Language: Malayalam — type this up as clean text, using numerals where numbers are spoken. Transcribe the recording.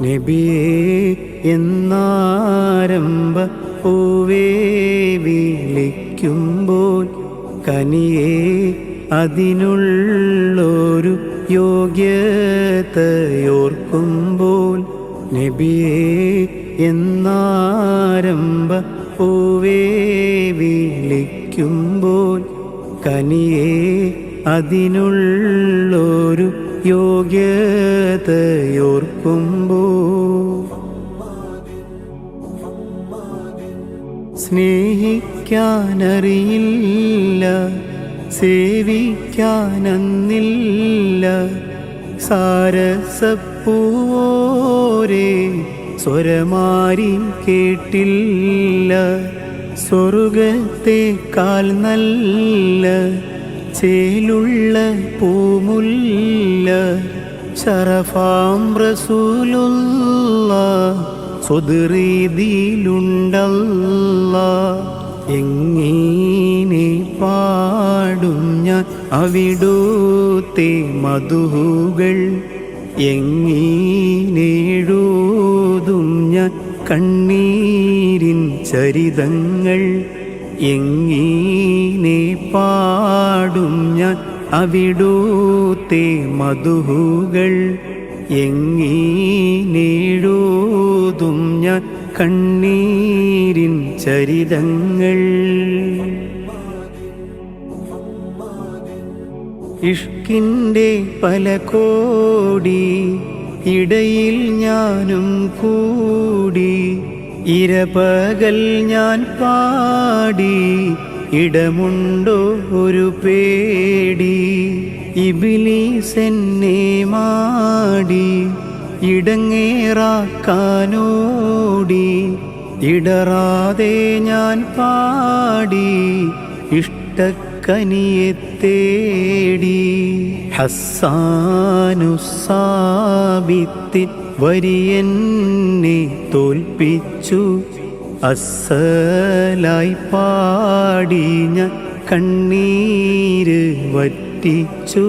നബിയേ എന്നാരംഭ പൂവേ വിളിക്കുമ്പോൾ കനിയേ അതിനുള്ളൊരു യോഗ്യതയോർക്കുമ്പോൾ നബിയേ എന്നാരംഭ പൂവേ വിളിക്കുമ്പോൾ കനിയേ അതിനുള്ളൊരു യോഗ്യതയോർക്കുമ്പോൾ സ്നേഹിക്കാനറിയില്ല സേവിക്കാനന്നില്ല സാരസപ്പൂവോരേ സ്വരമാരി കേട്ടില്ല സ്വർഗത്തേക്കാൾ നല്ല ചേലുള്ള പൂമുല്ല ശറഫാം റസൂലുള്ളാഹ് സ്വദരീതിയിലുണ്ടല്ലാഹ് എങ്ങനെ പാടും ഞാൻ അവിടുത്തെ മധുഹുകൾ എങ്ങനെഴുതും ഞാൻ കണ്ണീരിൻ ചരിതങ്ങൾ എങ്ങനെ പാടും ഞാൻ അവിടുത്തെ മധുഹുകൾ എങ്ങനെഴുതും ഞാൻ കണ്ണീരിൻ ചരിതങ്ങൾ ഇഷ്കിൻ്റെ പല കോടി ഇടയിൽ ഞാനും കൂടി ഇരപകൽ ഞാൻ പാടി ഇടമുണ്ടോ ഒരു പേടി ഇബ്ലീസെന്നെ മാടി ഇടങ്ങേറാക്കാനോടി ഇടറാതെ ഞാൻ പാടി ഇഷ്ടക്കനിയെ തേടി ഹസ്സാനുസാബിത്തിൻ വരിയെന്നെ തോൽപ്പിച്ചു അസ്സലായി പാടി ഞാൻ കണ്ണീര് വറ്റിച്ചു